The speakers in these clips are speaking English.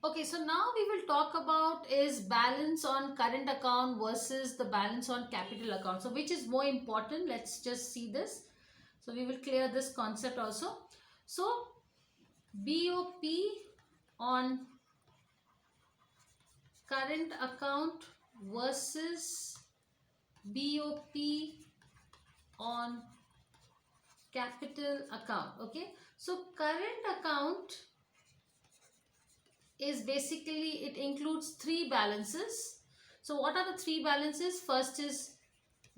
Okay, so now we will talk about is balance on current account versus the balance on capital account. So which is more important? Let's just see this. So we will clear this concept also. So BOP on current account versus BOP on capital account. Okay, so current account is basically, it includes three balances. So what are the three balances? First is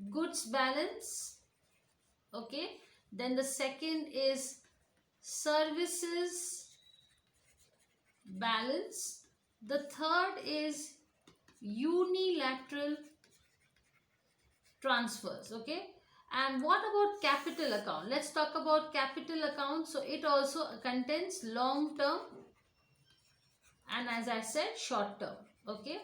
goods balance, okay, then the second is services balance, the third is unilateral transfers. Okay, and what about capital account? Let's talk about capital account. So it also contains long term and, as I said, short term. Okay,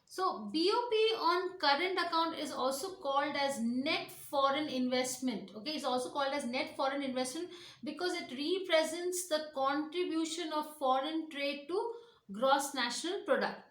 so BOP on current account is also called as net foreign investment. Okay, it's also called as net foreign investment because it represents the contribution of foreign trade to gross national product.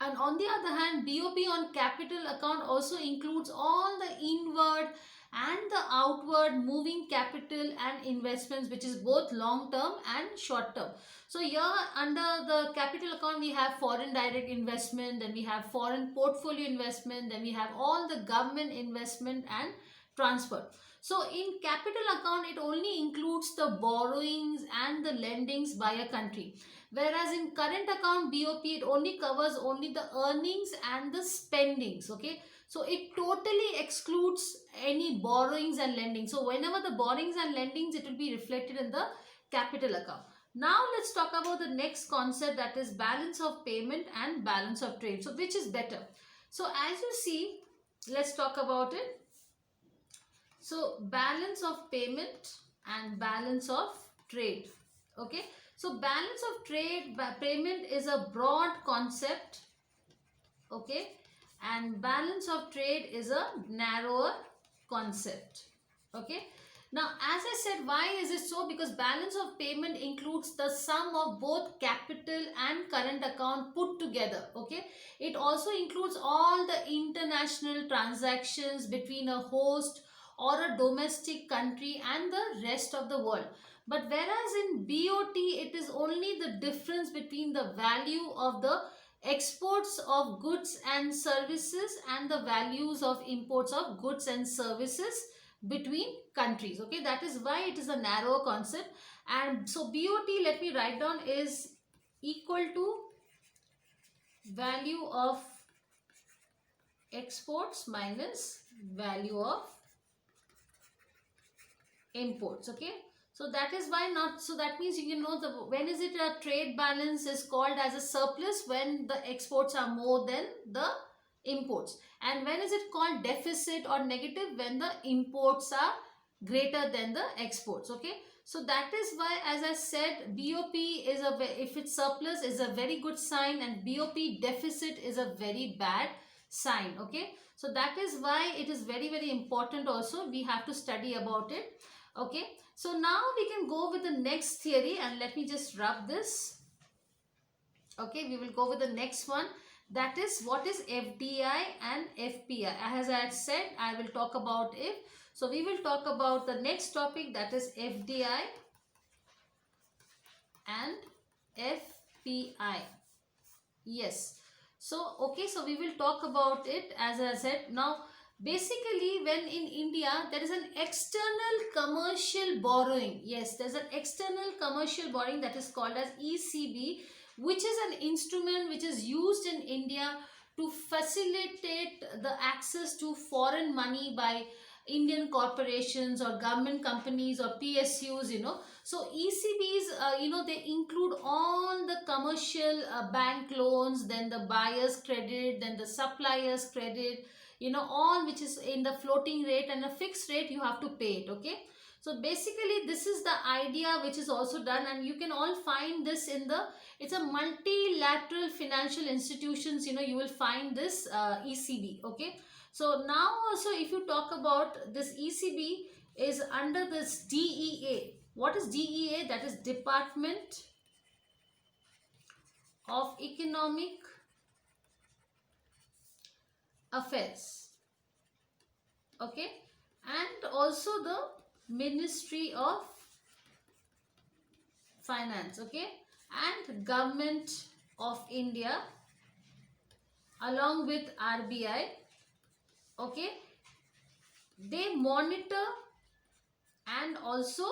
And on the other hand, BOP on capital account also includes all the inward and the outward moving capital and investments, which is both long term and short term. So here under the capital account we have foreign direct investment, then we have foreign portfolio investment, then we have all the government investment and transfer. So in capital account it only includes the borrowings and the lendings by a country, whereas in current account BOP it only covers only the earnings and the spendings. Okay, so it totally excludes any borrowings and lending. So whenever the borrowings and lendings, it will be reflected in the capital account. Now let's talk about the next concept, that is balance of payment and balance of trade. So which is better? So as you see, let's talk about it. So balance of payment and balance of trade. Okay, so balance of trade payment is a broad concept. Okay, and balance of trade is a narrower concept. Okay, now as I said, why is it so? Because balance of payment includes the sum of both capital and current account put together. Okay, it also includes all the international transactions between a host or a domestic country and the rest of the world. But whereas in BOT it is only the difference between the value of the exports of goods and services and the values of imports of goods and services between countries. Okay, that is why it is a narrow concept. And so BOT, let me write down, is equal to value of exports minus value of imports. Okay, so that is why not, so that means you can know the, when is it a trade balance is called as a surplus? When the exports are more than the imports. And when is it called deficit or negative? When the imports are greater than the exports. Okay, so that is why, as I said, BOP is a, if it's surplus, is a very good sign, and BOP deficit is a very bad sign. Okay, so that is why it is very, very important also, we have to study about it. Okay, so now we can go with the next theory, and let me just rub this. Okay, we will go with the next one, that is what is FDI and FPI. As I had said, I will talk about it. So we will talk about the next topic, that is FDI and FPI. Yes, so okay, so we will talk about it. As I said, now basically when in India there is an external commercial borrowing. Yes, there's an external commercial borrowing that is called as ECB, which is an instrument which is used in India to facilitate the access to foreign money by Indian corporations or government companies or PSUs, you know. So ECBs, you know, they include all the commercial bank loans, then the buyer's credit, then the supplier's credit, you know, all which is in the floating rate and a fixed rate, you have to pay it. Okay, so basically this is the idea which is also done, and you can all find this in the, it's a multilateral financial institutions, you know, you will find this ECB. Okay, so now also if you talk about this, ECB is under this DEA. What is DEA? That is Department Economic Affairs, okay, and also the Ministry of Finance, okay, and Government of India along with RBI, okay, they monitor and also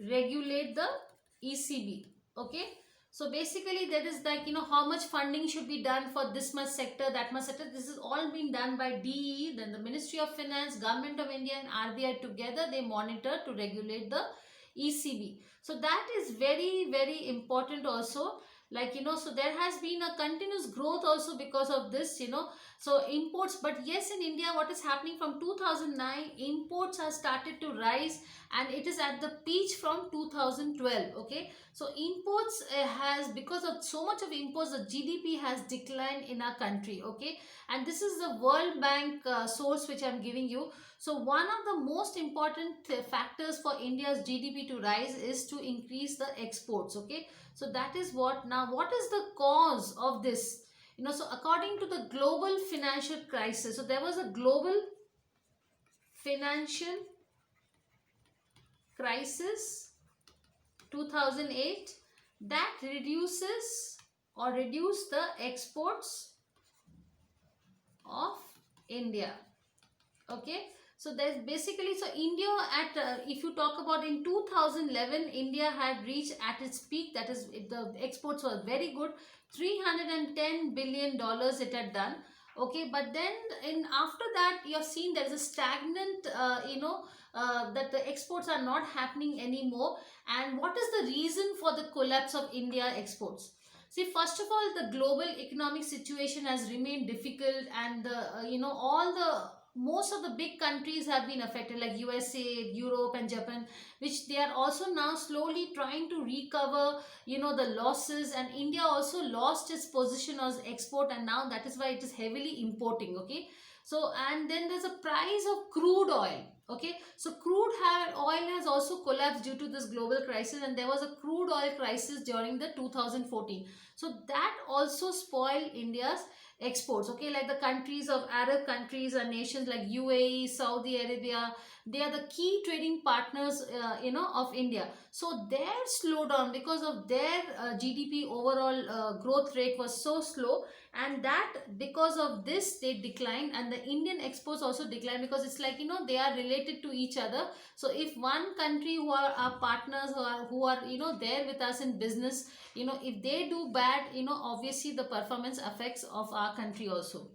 regulate the ECB, okay. So basically that is like, how much funding should be done for this much sector, that much sector. This is all being done by DE, then the Ministry of Finance, Government of India and RBI together, they monitor to regulate the ECB. So that is very, very important also. Like, so there has been a continuous growth also because of this, so imports. But yes, in India, what is happening from 2009, imports have started to rise, and it is at the peak from 2012, okay. So imports has, because of so much of imports, the GDP has declined in our country, okay. And this is the World Bank source which I'm giving you. So one of the most important factors for India's GDP to rise is to increase the exports, okay. So that is what. Now what is the cause of this? So according to the global financial crisis, so there was a global financial crisis 2008 that reduced the exports of India, okay. So there's basically, so India at if you talk about in 2011, India had reached at its peak, that is the exports were very good, $310 billion it had done, okay. But then in after that you have seen there is a stagnant that the exports are not happening anymore. And what is the reason for the collapse of India exports? See, first of all, the global economic situation has remained difficult, and the all the most of the big countries have been affected, like USA, Europe and Japan, which they are also now slowly trying to recover the losses. And India also lost its position as export, and now that is why it is heavily importing, okay. So, and then there's a price of crude oil, okay. So oil has also collapsed due to this global crisis, and there was a crude oil crisis during the 2014. So that also spoiled India's exports, okay. Like the countries of Arab countries and nations like UAE, Saudi Arabia, they are the key trading partners of India. So their slowdown, because of their GDP overall growth rate was so slow, and that because of this they declined, and the Indian exports also declined, because it's like they are related to each other. So if one country who are our partners, who are there with us in business, if they do bad, obviously the performance affects of our country also.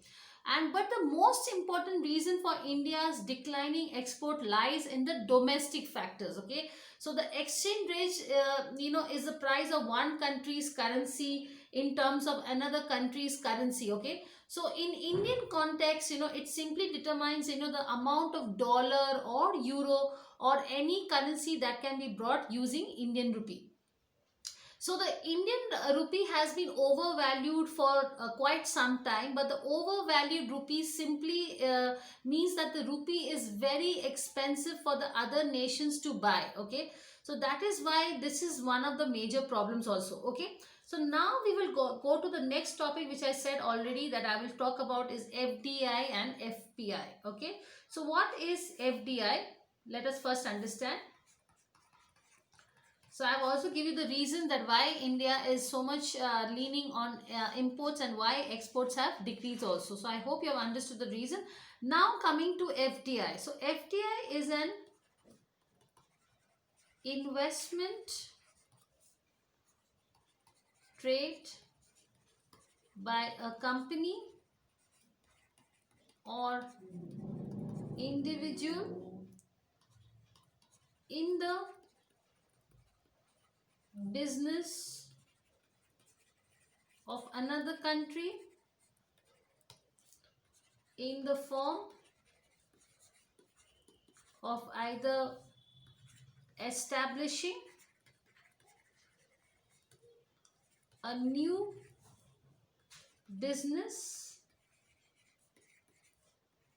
And but the most important reason for India's declining export lies in the domestic factors, okay. So the exchange rate is the price of one country's currency in terms of another country's currency, okay. So in Indian context, it simply determines the amount of dollar or euro or any currency that can be brought using Indian rupee. So the Indian rupee has been overvalued for quite some time, but the overvalued rupee simply means that the rupee is very expensive for the other nations to buy, okay. So that is why this is one of the major problems also, okay. So now we will go to the next topic, which I said already that I will talk about, is FDI and FPI, okay. So what is FDI? Let us first understand. So I have also give you the reason that why India is so much leaning on imports and why exports have decreased also. So I hope you have understood the reason. Now coming to FDI. So FDI is an investment trade by a company or individual in the business of another country in the form of either establishing a new business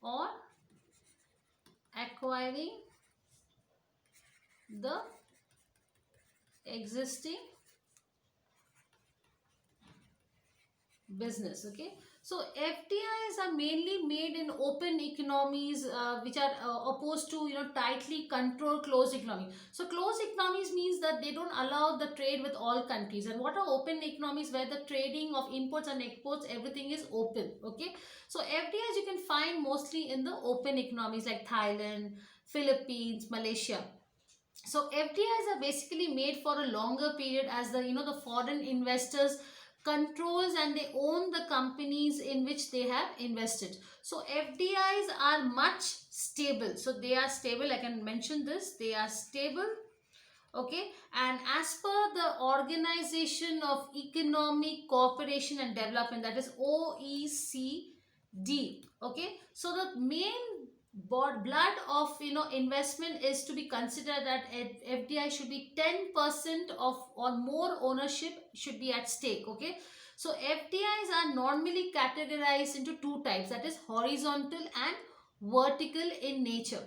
or acquiring the existing business. Okay, so FDIs are mainly made in open economies, which are opposed to, tightly controlled closed economy. So closed economies means that they don't allow the trade with all countries. And what are open economies? Where the trading of imports and exports, everything is open. Okay, so FDIs you can find mostly in the open economies like Thailand, Philippines, Malaysia. So FDIs are basically made for a longer period, as the, the foreign investors controls and they own the companies in which they have invested. So FDIs are much stable. So they are stable. I can mention this. They are stable. Okay, and as per the Organization of Economic Cooperation and Development, that is OECD. Okay, so the main blood of, investment is to be considered that FDI should be 10% of or more ownership should be at stake. Okay, so FDIs are normally categorized into two types, that is horizontal and vertical in nature.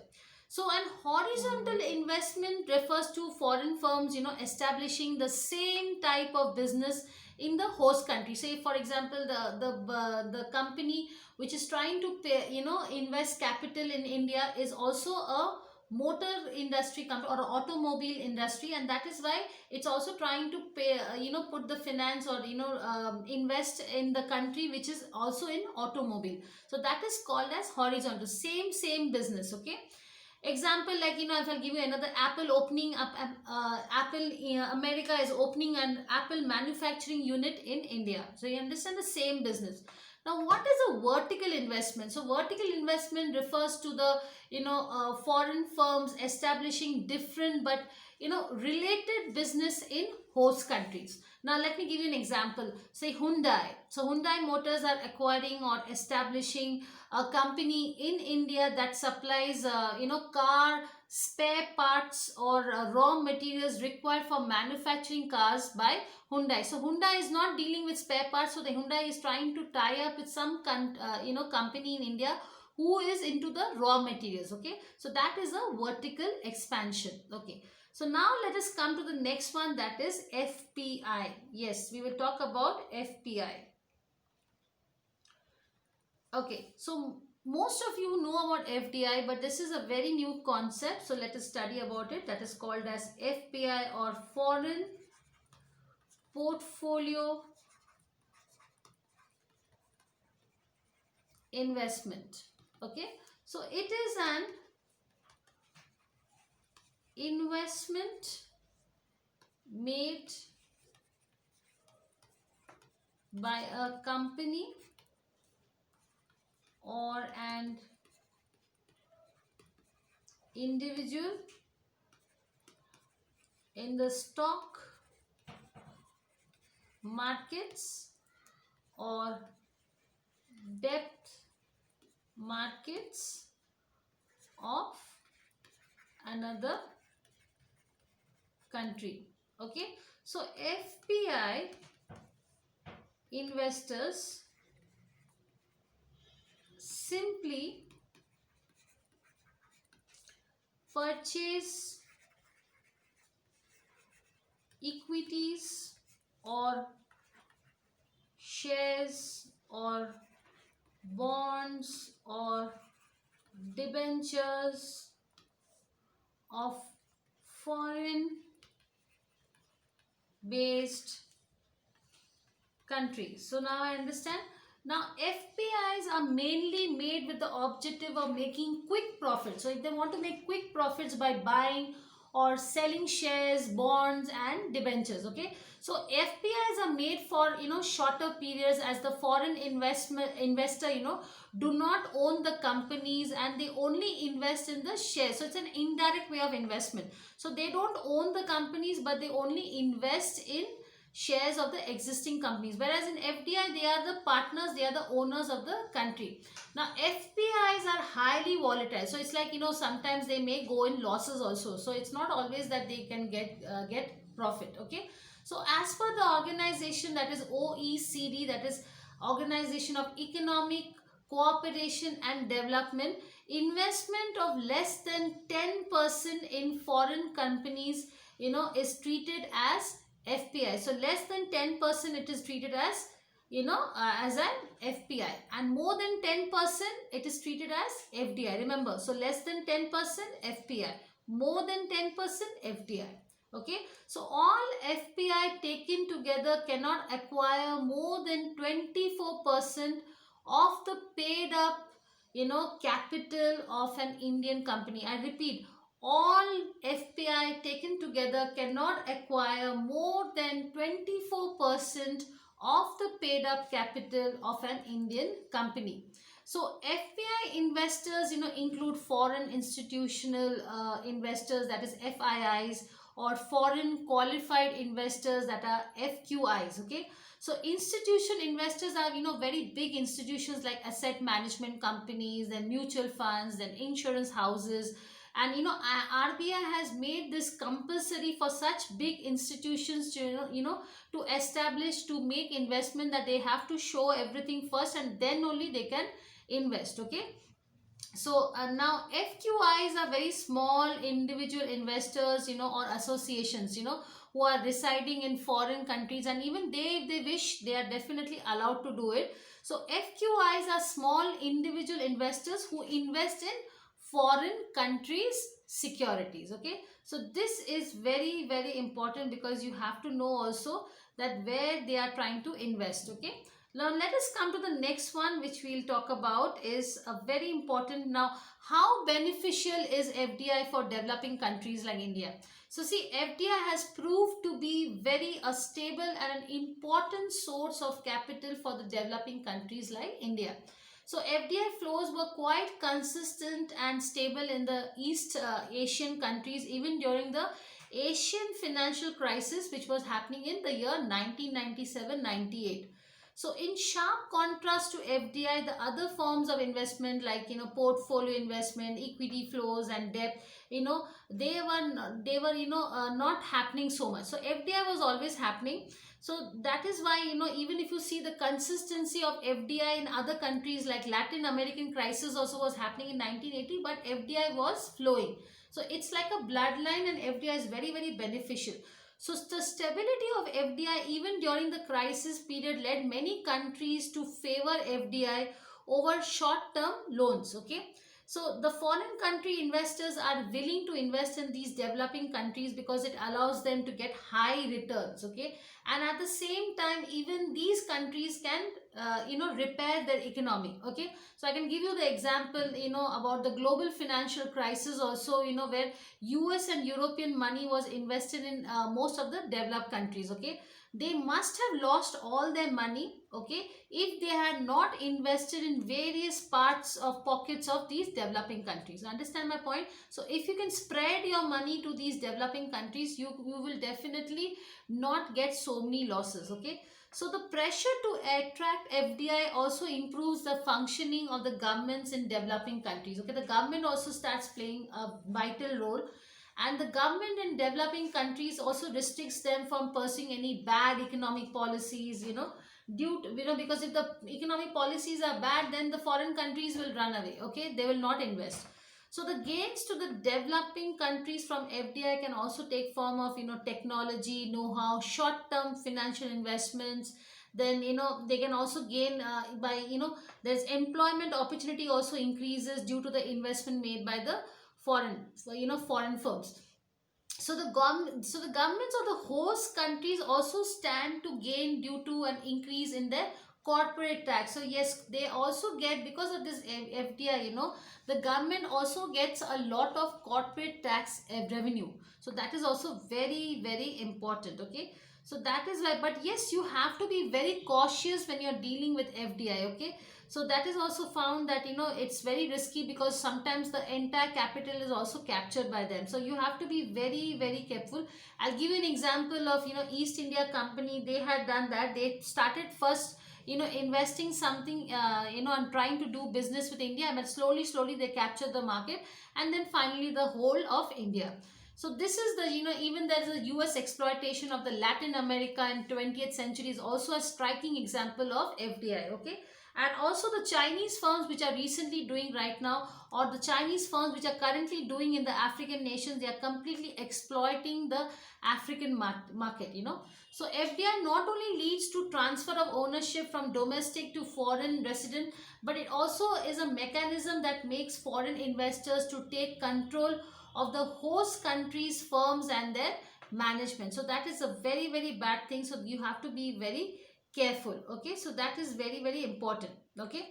So an horizontal investment refers to foreign firms, establishing the same type of business in the host country. Say, for example, the company which is trying to pay, invest capital in India is also a motor industry company or automobile industry, and that is why it's also trying to pay, put the finance or, invest in the country which is also in automobile. So that is called as horizontal, same business. Okay, example, like, if I'll give you another, Apple opening up, Apple America is opening an Apple manufacturing unit in India. So you understand, the same business. Now what is a vertical investment? So vertical investment refers to the, foreign firms establishing different but, related business in host countries. Now let me give you an example. Say Hyundai. So Hyundai Motors are acquiring or establishing a company in India that supplies, car spare parts or raw materials required for manufacturing cars by Hyundai. So Hyundai is not dealing with spare parts. So the Hyundai is trying to tie up with some company in India who is into the raw materials. Okay, so that is a vertical expansion. Okay, so now let us come to the next one, that is FPI. Yes, we will talk about FPI. Okay, so most of you know about FDI, but this is a very new concept. So let us study about it. That is called as FPI, or Foreign Portfolio Investment. Okay, so it is an investment made by a company or an individual in the stock markets or debt markets of another country. Okay, so FPI investors simply purchase equities or shares or bonds or debentures of foreign based countries. So now I understand. Now FPIs are mainly made with the objective of making quick profits. So if they want to make quick profits by buying or selling shares, bonds and debentures. Okay, so FPIs are made for, shorter periods, as the foreign investor, do not own the companies and they only invest in the shares. So it's an indirect way of investment. So they don't own the companies, but they only invest in shares of the existing companies, whereas in FDI they are the partners, they are the owners of the country. Now FPIs are highly volatile, so it's like, sometimes they may go in losses also, so it's not always that they can get profit. Okay, so as per the organization, that is OECD, that is Organization of Economic Cooperation and Development, investment of less than 10% in foreign companies, is treated as FPI. So less than 10% it is treated as as an FPI, and more than 10% it is treated as FDI. Remember, so less than 10% FPI, more than 10% FDI. Okay, so all FPI taken together cannot acquire more than 24% of the paid up capital of an Indian company. I repeat, all FPI taken together cannot acquire more than 24% of the paid up capital of an Indian company. So FPI investors, include foreign institutional investors, that is FIIs, or foreign qualified investors, that are FQIs. Okay, so institution investors are, very big institutions like asset management companies, then mutual funds, then insurance houses. And RBI has made this compulsory for such big institutions to to establish, to make investment, that they have to show everything first and then only they can invest. Okay, so now FQIs are very small individual investors, or associations, who are residing in foreign countries, and even they, if they wish, they are definitely allowed to do it. So FQIs are small individual investors who invest in foreign countries securities. Okay, so this is very, very important, because you have to know also that where they are trying to invest. Okay, now let us come to the next one, which we'll talk about, is a very important. Now, how beneficial is FDI for developing countries like India? So see, FDI has proved to be very a stable and an important source of capital for the developing countries like India. So FDI flows were quite consistent and stable in the East Asian countries, even during the Asian financial crisis, which was happening in the year 1997-98. So in sharp contrast to FDI, the other forms of investment, like portfolio investment, equity flows, and debt, they were not happening so much. So FDI was always happening. So that is why, even if you see the consistency of FDI in other countries, like Latin American crisis also was happening in 1980, but FDI was flowing. So it's like a bloodline, and FDI is very, very beneficial. So the stability of FDI even during the crisis period led many countries to favor FDI over short-term loans. Okay, so the foreign country investors are willing to invest in these developing countries because it allows them to get high returns. Okay, and at the same time, even these countries can repair their economy. Okay, so I can give you the example about the global financial crisis also, where US and European money was invested in most of the developed countries. Okay, they must have lost all their money, okay, if they had not invested in various parts of pockets of these developing countries. Understand my point? So if you can spread your money to these developing countries, you will definitely not get so many losses. Okay, so the pressure to attract FDI also improves the functioning of the governments in developing countries. Okay, the government also starts playing a vital role, and the government in developing countries also restricts them from pursuing any bad economic policies, due to, because if the economic policies are bad, then the foreign countries will run away. Okay, they will not invest. So the gains to the developing countries from FDI can also take form of technology, know-how, short-term financial investments. Then they can also gain by there's employment opportunity also increases due to the investment made by the foreign firms. So the governments of the host countries also stand to gain due to an increase in their corporate tax. So yes, they also get, because of this FDI, the government also gets a lot of corporate tax revenue. So that is also very, very important. Okay, so that is why, but yes, you have to be very cautious when you're dealing with FDI. Okay, so that is also found that it's very risky, because sometimes the entire capital is also captured by them. So you have to be very, very careful. I'll give you an example of East India Company. They had done that. They started first investing something and trying to do business with India, but slowly they captured the market, and then finally the whole of India. So this is the even there's a US exploitation of the Latin America in 20th century is also a striking example of FDI. Okay, And also the Chinese firms which are recently doing right now, or the Chinese firms which are currently doing in the African nations, they are completely exploiting the African market, you know. So FDI not only leads to transfer of ownership from domestic to foreign resident, but it also is a mechanism that makes foreign investors to take control of the host country's firms and their management. So that is a very, very bad thing. So you have to be very careful. Okay, so that is very, very important. Okay,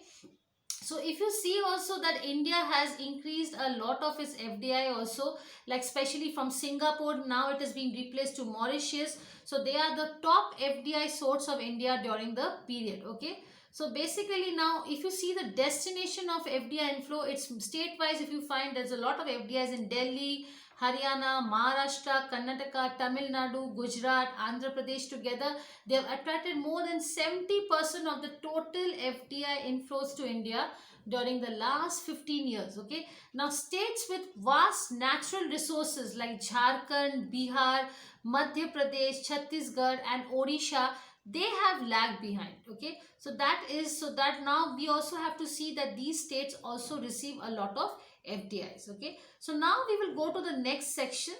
so if you see also that India has increased a lot of its FDI also, like especially from Singapore, now it is being replaced to Mauritius. So they are the top FDI source of India during the period. Okay, so basically now if you see the destination of FDI inflow, it's state wise. If you find there's a lot of FDIs in Delhi, Haryana, Maharashtra, Karnataka, Tamil Nadu, Gujarat, Andhra Pradesh together, they have attracted more than 70% of the total FDI inflows to India during the last 15 years. Okay, now states with vast natural resources like Jharkhand, Bihar, Madhya Pradesh, Chhattisgarh, and Odisha, they have lagged behind. Okay, so that now we also have to see that these states also receive a lot of FDIs. Okay, so now we will go to the next section,